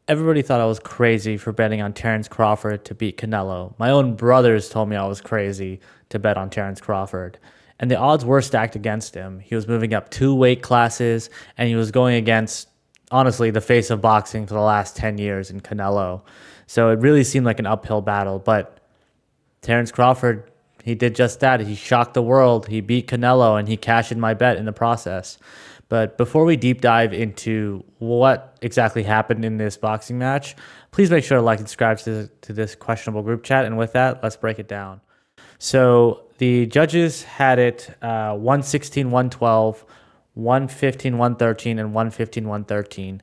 Everybody thought I was crazy for betting on Terence Crawford to beat Canelo. My own brothers told me I was crazy to bet on Terence Crawford. And the odds were stacked against him. He was moving up two weight classes, and he was going against, honestly, the face of boxing for the last 10 years in Canelo. So it really seemed like an uphill battle. But Terence Crawford, he did just that. He shocked the world. He beat Canelo, and he cashed in my bet in the process. But before we deep dive into what exactly happened in this boxing match, please make sure to like and subscribe to this questionable group chat. And with that, let's break it down. So the judges had it 116, 112, 115, 113, and 115, 113.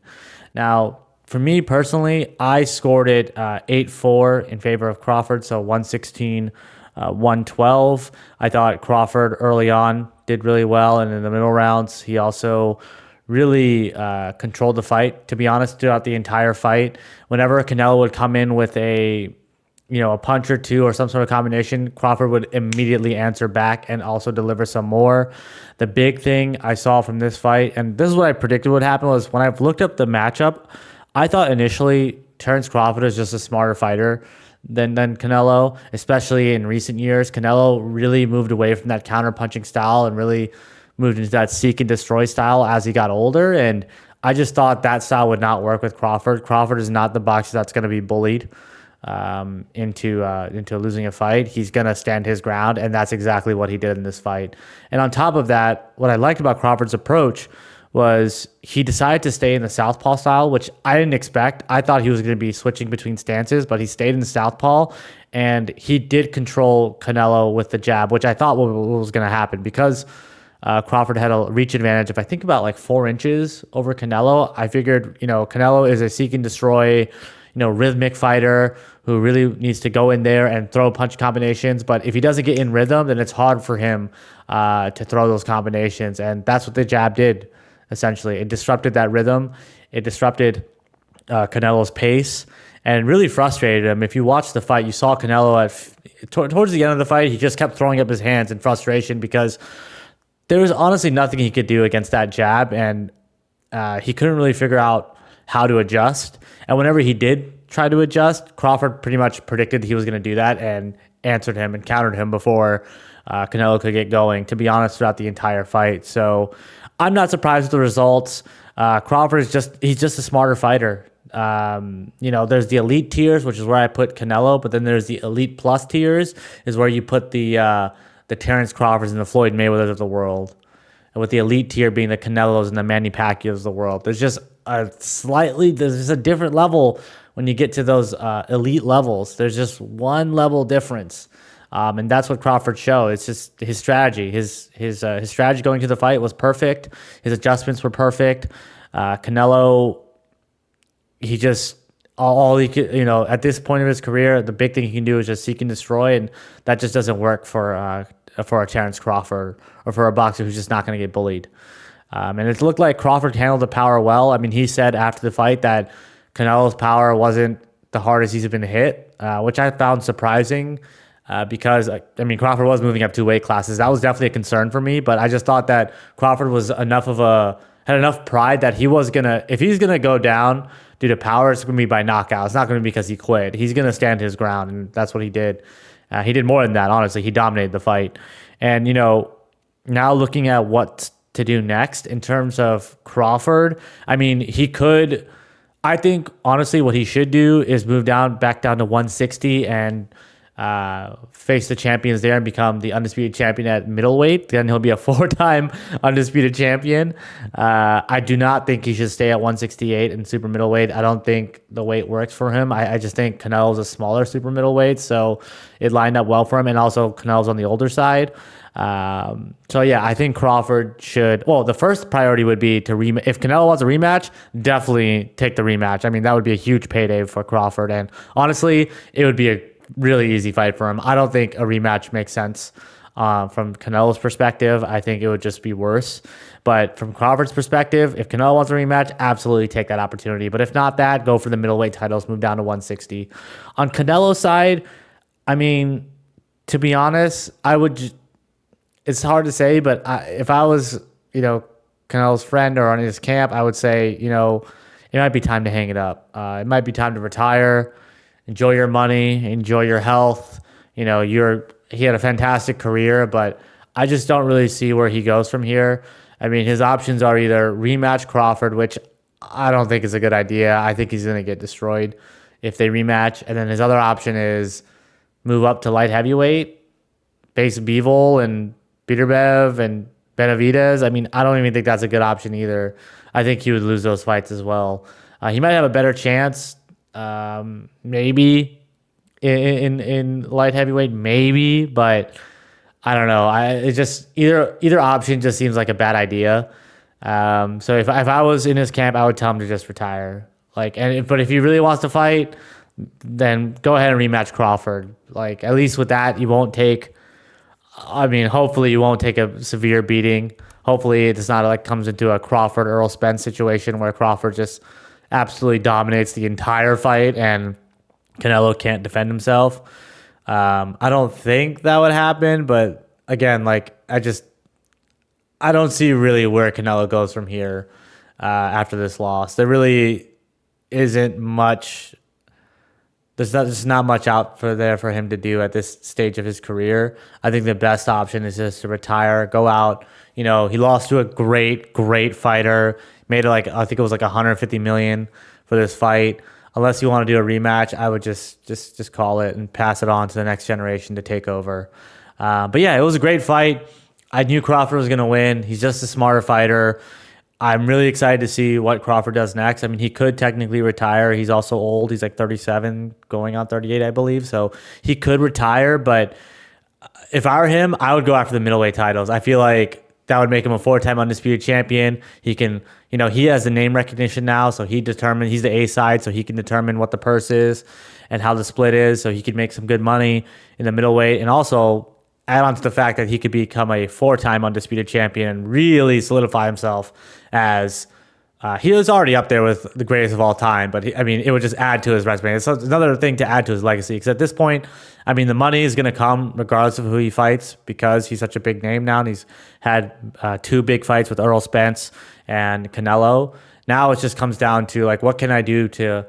Now, for me personally, I scored it 8-4 in favor of Crawford, so 116, 112. I thought Crawford early on did really well, and in the middle rounds, he also really controlled the fight. To be honest, throughout the entire fight, whenever Canelo would come in with a punch or two or some sort of combination, Crawford would immediately answer back and also deliver some more. The big thing I saw from this fight, and this is what I predicted would happen, was when I've looked up the matchup, I thought initially Terence Crawford is just a smarter fighter than Canelo, especially in recent years. Canelo really moved away from that counter-punching style and really moved into that seek and destroy style as he got older, and I just thought that style would not work with Crawford. Crawford is not the boxer that's going to be bullied into losing a fight. He's going to stand his ground, and that's exactly what he did in this fight. And on top of that, what I liked about Crawford's approach was he decided to stay in the southpaw style, which I didn't expect. I thought he was going to be switching between stances, but he stayed in the southpaw, and he did control Canelo with the jab, which I thought was going to happen because Crawford had a reach advantage of, I think, about like 4 inches over Canelo. I figured, Canelo is a seek and destroy, rhythmic fighter who really needs to go in there and throw punch combinations. But if he doesn't get in rhythm, then it's hard for him to throw those combinations. And that's what the jab did, essentially. It disrupted that rhythm. It disrupted Canelo's pace and really frustrated him. If you watch the fight, you saw Canelo towards the end of the fight, he just kept throwing up his hands in frustration because there was honestly nothing he could do against that jab, and he couldn't really figure out how to adjust. And whenever he did try to adjust, Crawford pretty much predicted he was going to do that and answered him and countered him before Canelo could get going, to be honest, throughout the entire fight. So I'm not surprised with the results. Crawford he's just a smarter fighter. There's the elite tiers, which is where I put Canelo, but then there's the elite plus tiers is where you put the Terence Crawfords and the Floyd Mayweathers of the world. And with the elite tier being the Canelos and the Manny Pacquiaos of the world. There's just a different level when you get to those elite levels. There's just one level difference. And that's what Crawford showed. It's just his strategy. His strategy going to the fight was perfect. His adjustments were perfect. Canelo, he just, all he could, at this point of his career, the big thing he can do is just seek and destroy, and that just doesn't work for a Terence Crawford or for a boxer who's just not going to get bullied. And it looked like Crawford handled the power well. I mean, he said after the fight that Canelo's power wasn't the hardest he's been hit, which I found surprising because, Crawford was moving up 2 weight classes. That was definitely a concern for me, but I just thought that Crawford was had enough pride that if he's going to go down due to power, it's going to be by knockout. It's not going to be because he quit. He's going to stand his ground, and that's what he did. He did more than that, honestly. He dominated the fight. And, now looking at what to do next in terms of Crawford, I think, honestly, what he should do is move back down to 160 and face the champions there and become the undisputed champion at middleweight. Then he'll be a 4-time undisputed champion. I do not think he should stay at 168 in super middleweight. I don't think the weight works for him. I just think Canelo's a smaller super middleweight, so it lined up well for him. And also Canelo's on the older side. I think Crawford should. Well, the first priority would be to if Canelo wants a rematch, definitely take the rematch. That would be a huge payday for Crawford, and honestly, it would be a really easy fight for him. I don't think a rematch makes sense from Canelo's perspective. I think it would just be worse. But from Crawford's perspective, if Canelo wants a rematch, absolutely take that opportunity. But if not that, go for the middleweight titles, move down to 160. On Canelo's side, to be honest, it's hard to say, but if I was, Canelo's friend or on his camp, I would say, it might be time to hang it up. It might be time to retire, enjoy your money, enjoy your health. He had a fantastic career, but I just don't really see where he goes from here. I mean, his options are either rematch Crawford, which I don't think is a good idea. I think he's going to get destroyed if they rematch. And then his other option is move up to light heavyweight, face Bivol and Beterbiev and Benavidez. I mean, I don't even think that's a good option either. I think he would lose those fights as well. He might have a better chance, maybe in light heavyweight, maybe, but I don't know. It just either option just seems like a bad idea. So if I was in his camp, I would tell him to just retire. But if he really wants to fight, then go ahead and rematch Crawford. Like, at least with that, you won't take. I mean, hopefully you won't take a severe beating. Hopefully it's not like comes into a Crawford Earl Spence situation where Crawford just absolutely dominates the entire fight and Canelo can't defend himself. I don't think that would happen, but again, I don't see really where Canelo goes from here after this loss. There really isn't much. There's not much out for him to do at this stage of his career. I think the best option is just to retire, go out. He lost to a great fighter. Made it I think it was like 150 million for this fight. Unless you want to do a rematch, I would just call it and pass it on to the next generation to take over. But yeah, it was a great fight. I knew Crawford was going to win. He's just a smarter fighter. I'm really excited to see what Crawford does next. I mean, he could technically retire. He's also old. He's like 37, going on 38, I believe. So he could retire. But if I were him, I would go after the middleweight titles. I feel like that would make him a 4-time undisputed champion. He can, he has the name recognition now, so he's the A side, so he can determine what the purse is and how the split is, so he could make some good money in the middleweight, and also add on to the fact that he could become a 4-time undisputed champion and really solidify himself as he was already up there with the greatest of all time, but it would just add to his resume. It's another thing to add to his legacy, because at this point, the money is going to come regardless of who he fights, because he's such a big name now, and he's had 2 big fights with Earl Spence and Canelo. Now it just comes down to what can I do to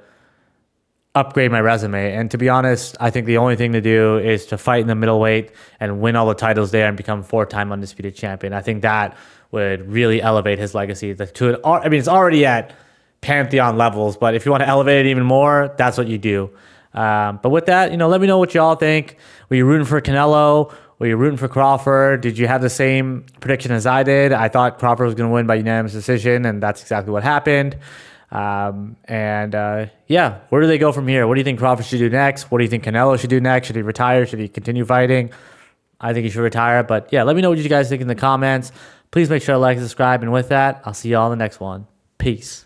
upgrade my resume? And to be honest, I think the only thing to do is to fight in the middleweight and win all the titles there and become 4-time undisputed champion. I think that would really elevate his legacy it's already at Pantheon levels, but if you want to elevate it even more, that's what you do. But with that, let me know what y'all think. Were you rooting for Canelo? Were you rooting for Crawford? Did you have the same prediction as I did? I thought Crawford was going to win by unanimous decision, and that's exactly what happened. Where do they go from here? What do you think Crawford should do next? What do you think Canelo should do next? Should he retire? Should he continue fighting? I think he should retire. But yeah, let me know what you guys think in the comments. Please make sure to like and subscribe. And with that, I'll see y'all in the next one. Peace.